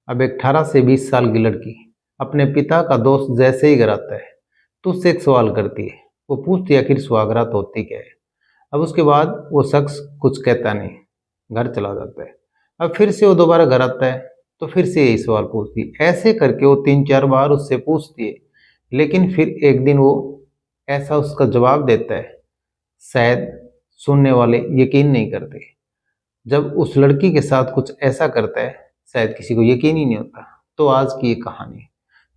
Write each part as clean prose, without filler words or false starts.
अब एक 18 से 20 साल की लड़की अपने पिता का दोस्त जैसे ही घर आता है तो उससे एक सवाल करती है। वो पूछती है आखिर सुहागरात होती क्या है। अब उसके बाद वो शख्स कुछ कहता नहीं, घर चला जाता है। अब फिर से वो दोबारा घर आता है तो फिर से यही सवाल पूछती है। ऐसे करके वो 3-4 बार उससे पूछती है, लेकिन फिर एक दिन वो ऐसा उसका जवाब देता है, शायद सुनने वाले यकीन नहीं करते। जब उस लड़की के साथ कुछ ऐसा करता है, शायद किसी को यकीन ही नहीं होता। तो आज की ये कहानी।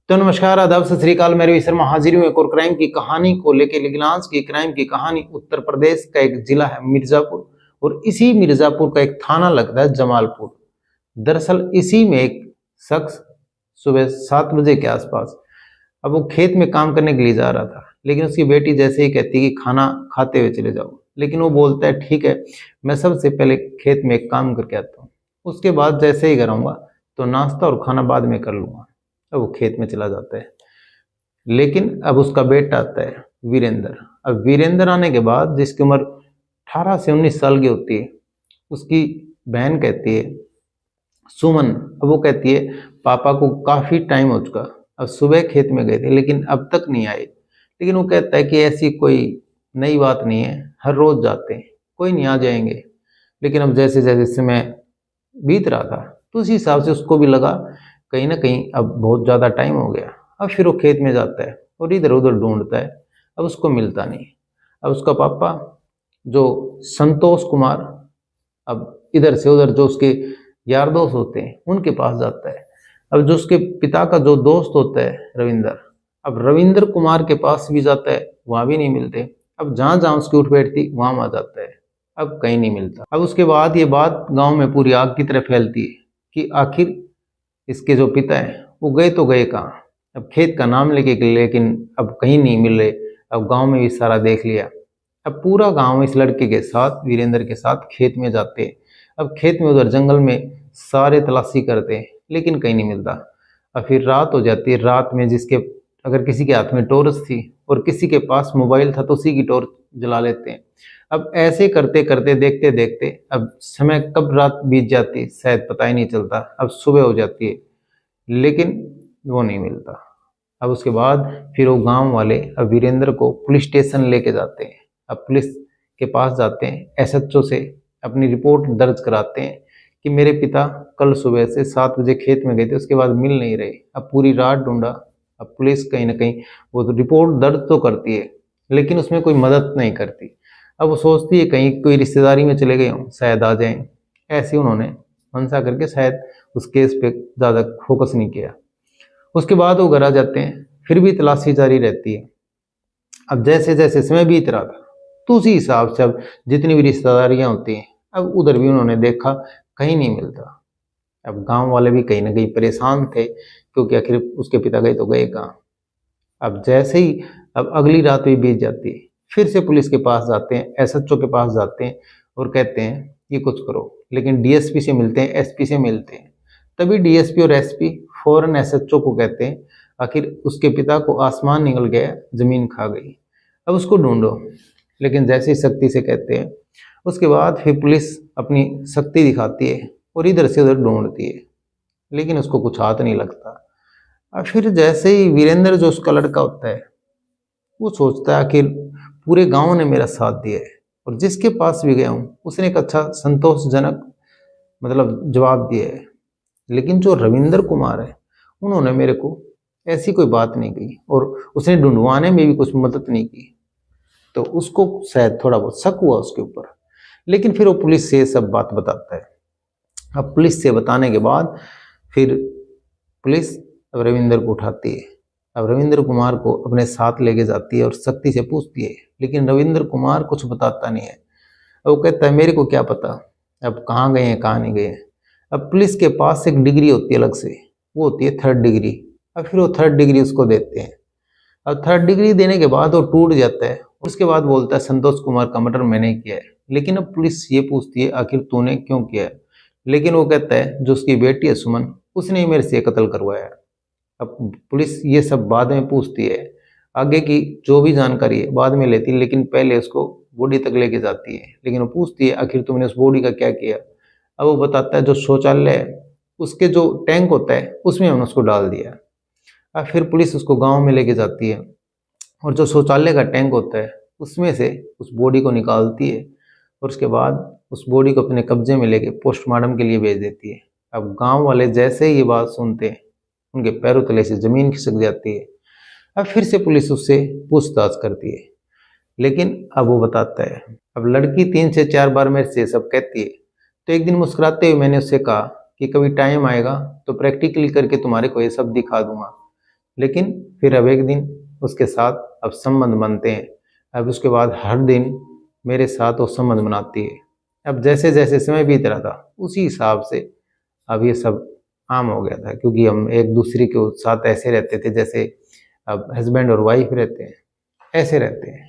तो नमस्कार, आदाब, सत श्री अकाल। मैं रवि शर्मा हाजिर हूँ एक और क्राइम की कहानी को लेकर। लेकिन आज की क्राइम की कहानी उत्तर प्रदेश का एक जिला है मिर्जापुर, और इसी मिर्जापुर का एक थाना लगता है जमालपुर। दरअसल इसी में एक शख्स सुबह 7 बजे के आसपास, अब वो खेत में काम करने के लिए जा रहा था, लेकिन उसकी बेटी जैसे ही कहती है कि खाना खाते हुए चले जाओ, लेकिन वो बोलता है ठीक है, मैं सबसे पहले खेत में एक काम करके आता हूँ, उसके बाद जैसे ही घर आऊंगा तो नाश्ता और खाना बाद में कर लूंगा। अब वो खेत में चला जाता है। लेकिन अब उसका बेटा आता है वीरेंद्र। अब वीरेंद्र आने के बाद, जिसकी उम्र 18 से 19 साल की होती है, उसकी बहन कहती है सुमन, अब वो कहती है पापा को काफी टाइम हो चुका, अब सुबह खेत में गए थे लेकिन अब तक नहीं आए। लेकिन वो कहता है कि ऐसी कोई नई बात नहीं है, हर रोज जाते हैं, कोई नहीं, आ जाएंगे। लेकिन अब जैसे जैसे समय बीत रहा था तो उसी हिसाब से उसको भी लगा कहीं ना कहीं अब बहुत ज़्यादा टाइम हो गया। अब फिर वो खेत में जाता है और इधर उधर ढूंढता है, अब उसको मिलता नहीं। अब उसका पापा जो संतोष कुमार, अब इधर से उधर जो उसके यार दोस्त होते हैं उनके पास जाता है। अब जो उसके पिता का जो दोस्त होता है रविंदर, अब रविंद्र कुमार के पास भी जाता है, वहाँ भी नहीं मिलते। अब जहाँ जहाँ उसकी उठ बैठती वहाँ वहाँ जाता है, अब कहीं नहीं मिलता। अब उसके बाद ये बात गांव में पूरी आग की तरह फैलती है कि आखिर इसके जो पिता हैं वो गए तो गए कहाँ। अब खेत का नाम लेके गए लेकिन अब कहीं नहीं मिल रहे। अब गांव में भी सारा देख लिया। अब पूरा गांव इस लड़के के साथ, वीरेंद्र के साथ खेत में जाते हैं। अब खेत में उधर जंगल में सारे तलाशी करते हैं लेकिन कहीं नहीं मिलता। अब फिर रात हो जाती है। रात में जिसके, अगर किसी के हाथ में टॉर्च थी और किसी के पास मोबाइल था तो उसी की टॉर्च जला लेते हैं। अब ऐसे करते करते देखते देखते अब समय कब रात बीत जाती है शायद पता ही नहीं चलता। अब सुबह हो जाती है लेकिन वो नहीं मिलता। अब उसके बाद फिर वो गांव वाले अब वीरेंद्र को पुलिस स्टेशन लेके जाते हैं। अब पुलिस के पास जाते हैं, एसएचओ से अपनी रिपोर्ट दर्ज कराते हैं कि मेरे पिता कल सुबह से 7 बजे खेत में गए थे, उसके बाद मिल नहीं रहे। अब पूरी रात ढूंढा। अब पुलिस कहीं ना कहीं वो तो रिपोर्ट दर्ज तो करती है लेकिन उसमें कोई मदद नहीं करती। अब वो सोचती है कहीं कोई रिश्तेदारी में चले गए हों, शायद आ जाएं। ऐसे उन्होंने मनसा करके शायद उस केस पे ज़्यादा फोकस नहीं किया। उसके बाद वो घर आ जाते हैं, फिर भी तलाशी जारी रहती है। अब जैसे जैसे समय बीत रहा था तो उसी हिसाब से अब जितनी भी रिश्तेदारियां होती हैं, अब उधर भी उन्होंने देखा, कहीं नहीं मिलता। अब गांव वाले भी कहीं ना कहीं परेशान थे क्योंकि आखिर उसके पिता गए तो गए कहाँ। अब जैसे ही अब अगली रात भी बीत जाती है, फिर से पुलिस के पास जाते हैं, एसएचओ के पास जाते हैं और कहते हैं ये कुछ करो। लेकिन डीएसपी से मिलते हैं, एसपी से मिलते हैं। तभी डीएसपी और एसपी फौरन एसएचओ को कहते हैं आखिर उसके पिता को आसमान निकल गया, जमीन खा गई, अब उसको ढूंढो। लेकिन जैसे ही सख्ती से कहते हैं, उसके बाद फिर पुलिस अपनी शक्ति दिखाती है और इधर से उधर ढूंढती है लेकिन उसको कुछ हाथ नहीं लगता। और फिर जैसे ही वीरेंद्र जो उसका लड़का होता है वो सोचता है आखिर पूरे गांव ने मेरा साथ दिया है और जिसके पास भी गया हूँ उसने एक अच्छा संतोषजनक मतलब जवाब दिया है। लेकिन जो रविंद्र कुमार है उन्होंने मेरे को ऐसी कोई बात नहीं कही और उसने ढूंढवाने में भी कुछ मदद नहीं की। तो उसको शायद थोड़ा बहुत शक हुआ उसके ऊपर। लेकिन फिर वो पुलिस से सब बात बताता है। अब पुलिस से बताने के बाद फिर पुलिस अब रविंद्र को उठाती है। अब रविंद्र कुमार को अपने साथ लेके जाती है और सख्ती से पूछती है, लेकिन रविंद्र कुमार कुछ बताता नहीं है। वो कहता है मेरे को क्या पता अब कहाँ गए हैं कहाँ नहीं गए हैं। अब पुलिस के पास एक डिग्री होती है अलग से, वो होती है 3rd डिग्री। अब फिर वो 3rd डिग्री उसको देते हैं। अब 3rd डिग्री देने के बाद वो टूट जाता है। उसके बाद बोलता है संतोष कुमार का मर्डर मैंने किया है। लेकिन अब पुलिस ये पूछती है आखिर तूने क्यों किया है। लेकिन वो कहता है जो उसकी बेटी है सुमन, उसने ही मेरे से कत्ल करवाया है। अब पुलिस ये सब बाद में पूछती है, आगे की जो भी जानकारी है बाद में लेती है, लेकिन पहले उसको बॉडी तक लेके जाती है। लेकिन वो पूछती है आखिर तुमने उस बॉडी का क्या किया। अब वो बताता है जो शौचालय उसके जो टैंक होता है उसमें हमने उसको डाल दिया। अब फिर पुलिस उसको गांव में लेके जाती है और जो शौचालय का टैंक होता है उसमें से उस बॉडी को निकालती है और उसके बाद उस बॉडी को अपने कब्जे में लेके पोस्टमार्टम के लिए भेज देती है। अब गांव वाले जैसे ही ये बात सुनते हैं उनके पैरों तले से जमीन खिसक जाती है। अब फिर से पुलिस उससे पूछताछ करती है, लेकिन अब वो बताता है। अब लड़की 3 से 4 बार मेरे से सब कहती है। तो एक दिन मुस्कुराते हुए मैंने उससे कहा कि कभी टाइम आएगा तो प्रैक्टिकली करके तुम्हारे को ये सब दिखा दूंगा। लेकिन फिर अब एक दिन उसके साथ अब संबंध बनते हैं। अब उसके बाद हर दिन मेरे साथ वो संबंध बनाती है। अब जैसे जैसे समय बीत रहा था उसी हिसाब से अब ये सब आम हो गया था, क्योंकि हम एक दूसरे के साथ ऐसे रहते थे जैसे अब हस्बैंड और वाइफ रहते हैं, ऐसे रहते हैं।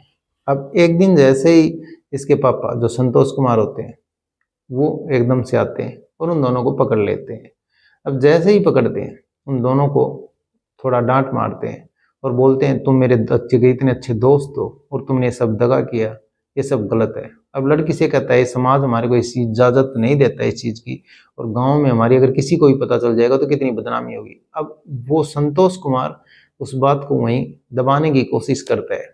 अब एक दिन जैसे ही इसके पापा जो संतोष कुमार होते हैं वो एकदम से आते हैं और उन दोनों को पकड़ लेते हैं। अब जैसे ही पकड़ते हैं उन दोनों को थोड़ा डांट मारते हैं और बोलते हैं तुम मेरे बच्चे के इतने अच्छे दोस्त हो और तुमने ये सब दगा किया, ये सब गलत है। अब लड़की से कहता है समाज हमारे को इस इजाजत नहीं देता इस चीज की, और गांव में हमारी अगर किसी को भी पता चल जाएगा तो कितनी बदनामी होगी। अब वो संतोष कुमार उस बात को वहीं दबाने की कोशिश करता है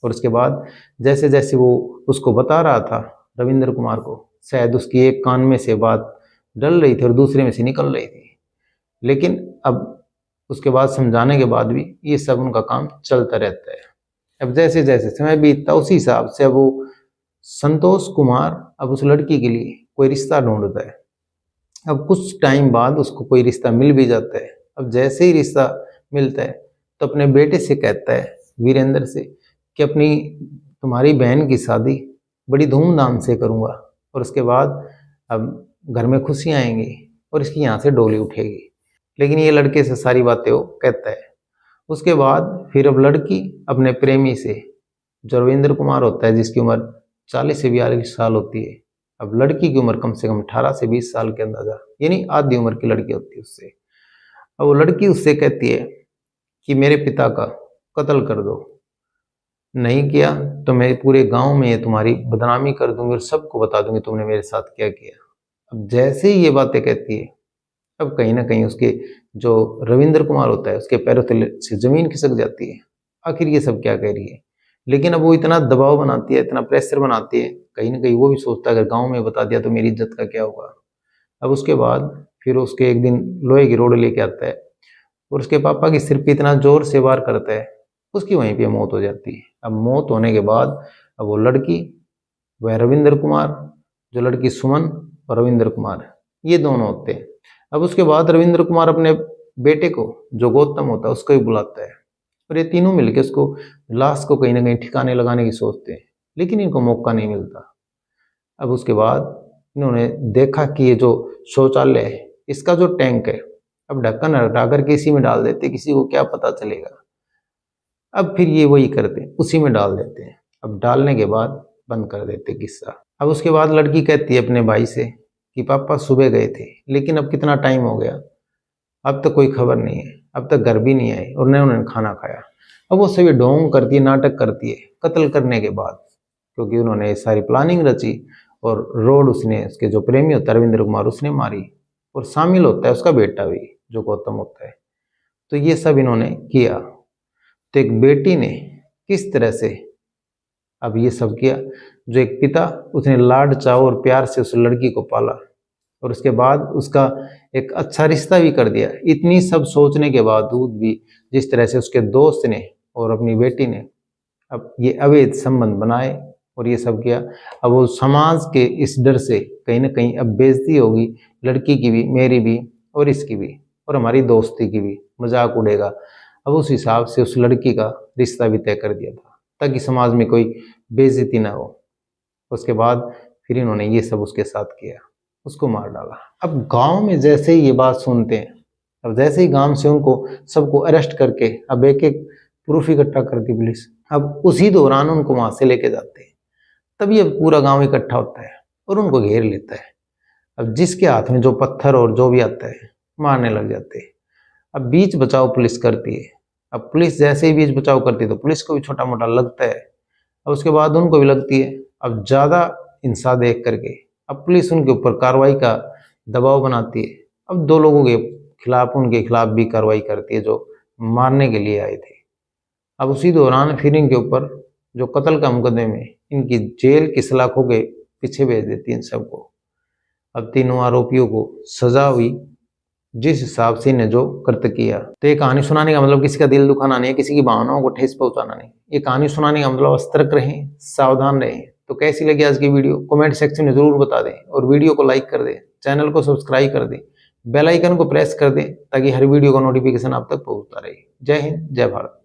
और उसके बाद जैसे जैसे वो उसको बता रहा था रविंद्र कुमार को, शायद उसकी एक कान में से बात डल रही थी और दूसरे में से निकल रही थी, लेकिन अब उसके बाद समझाने के बाद भी ये सब उनका काम चलता रहता है। अब जैसे जैसे समय बीतता उसी हिसाब से अब वो संतोष कुमार अब उस लड़की के लिए कोई रिश्ता ढूंढता है। अब कुछ टाइम बाद उसको कोई रिश्ता मिल भी जाता है। अब जैसे ही रिश्ता मिलता है तो अपने बेटे से कहता है, वीरेंद्र से, कि अपनी तुम्हारी बहन की शादी बड़ी धूमधाम से करूँगा और उसके बाद अब घर में खुशियाँ आएंगी और इसकी यहाँ से डोली उठेगी। लेकिन ये लड़के से सारी बातें वो कहता है। उसके बाद फिर अब लड़की अपने प्रेमी से, जो रविंद्र कुमार होता है जिसकी उम्र 40 से 42 साल होती है, अब लड़की की उम्र कम से कम 18 से 20 साल के अंदाजा, यानी आधी उम्र की लड़की होती है उससे। अब वो लड़की उससे कहती है कि मेरे पिता का कत्ल कर दो, नहीं किया तो मैं पूरे गांव में तुम्हारी बदनामी कर दूंगी और सबको बता दूंगी तुमने मेरे साथ क्या किया। अब जैसे ही ये बातें कहती है अब कहीं ना कहीं उसके जो रविंद्र कुमार होता है उसके पैरों तले से जमीन खिसक जाती है। आखिर ये सब क्या कह रही है, लेकिन अब वो इतना दबाव बनाती है, इतना प्रेशर बनाती है, कहीं ना कहीं वो भी सोचता है अगर गांव में बता दिया तो मेरी इज्जत का क्या होगा। अब उसके बाद फिर उसके एक दिन लोहे की रोड लेके आता है और उसके पापा की सिर पे इतना जोर से वार करता है, उसकी वहीं पे मौत हो जाती है। अब मौत होने के बाद अब वो लड़की, वह रविंद्र कुमार, जो लड़की सुमन और रविंद्र कुमार, ये दोनों होते हैं। अब उसके बाद रविंद्र कुमार अपने बेटे को, जो गौतम होता है, उसको भी बुलाता है और ये तीनों मिलकर उसको लाश को कहीं ना कहीं ठिकाने लगाने की सोचते हैं, लेकिन इनको मौका नहीं मिलता। अब उसके बाद इन्होंने देखा कि ये जो शौचालय है इसका जो टैंक है, अब ढक्कन हटा करके इसी में डाल देते, किसी को क्या पता चलेगा। अब फिर ये वही करते हैं, उसी में डाल देते हैं। अब डालने के बाद बंद कर देते किस्सा। अब उसके बाद लड़की कहती है अपने भाई से कि पापा सुबह गए थे, लेकिन अब कितना टाइम हो गया, अब तक कोई खबर नहीं है, अब तक घर भी नहीं आए और न उन्होंने खाना खाया। अब वो सभी ढोंग करती है, नाटक करती है कत्ल करने के बाद, क्योंकि उन्होंने सारी प्लानिंग रची और रोड उसने, उसके जो प्रेमी होता है रविंद्र कुमार, उसने मारी और शामिल होता है उसका बेटा भी जो गौतम होता है। तो ये सब इन्होंने किया। तो एक बेटी ने किस तरह से अब ये सब किया, जो एक पिता, उसने लाड चाव और प्यार से उस लड़की को पाला और उसके बाद उसका एक अच्छा रिश्ता भी कर दिया। इतनी सब सोचने के बावजूद भी जिस तरह से उसके दोस्त ने और अपनी बेटी ने अब ये अवैध संबंध बनाए और ये सब किया, अब वो समाज के इस डर से कहीं ना कहीं अब बेइज्जती होगी, लड़की की भी, मेरी भी और इसकी भी और हमारी दोस्ती की भी, मजाक उड़ेगा। अब उस हिसाब से उस लड़की का रिश्ता भी तय कर दिया था ताकि समाज में कोई बेइज्जती ना हो। उसके बाद फिर इन्होंने ये सब उसके साथ किया, उसको मार डाला। अब गांव में जैसे ही ये बात सुनते हैं, अब जैसे ही गांव से उनको सबको अरेस्ट करके अब एक एक प्रूफ इकट्ठा करती पुलिस, अब उसी दौरान उनको वहां से लेके जाते हैं। तभी अब पूरा गांव इकट्ठा होता है और उनको घेर लेता है। अब जिसके हाथ में जो पत्थर और जो भी आता है मारने लग जाते हैं। अब बीच बचाव पुलिस करती है। अब पुलिस जैसे ही बीच बचाव करती है तो पुलिस को भी छोटा मोटा लगता है, और उसके बाद उनको भी लगती है। अब ज्यादा हिंसा देख करके अब पुलिस उनके ऊपर कार्रवाई का दबाव बनाती है अब 2 लोगों के खिलाफ उनके खिलाफ भी कार्रवाई करती है जो मारने के लिए आए थे। अब उसी दौरान फिर इनके ऊपर जो कत्ल का मुकदमे में इनकी जेल की सलाखों के पीछे भेज देती है इन सबको। अब तीनों आरोपियों को सजा हुई जिस हिसाब से इन्हें जो कृत्य किया। तो ये कहानी सुनाने का मतलब किसी का दिल दुखाना नहीं है, किसी की भावनाओं को ठेस पहुंचाना नहीं। ये कहानी सुनाने का मतलब सतर्क रहें, सावधान रहें। तो कैसी लगी आज की वीडियो कमेंट सेक्शन में जरूर बता दें और वीडियो को लाइक कर दें, चैनल को सब्सक्राइब कर दें, बेल आइकन को प्रेस कर दें ताकि हर वीडियो का नोटिफिकेशन आप तक पहुंचता रहे। जय हिंद, जय भारत।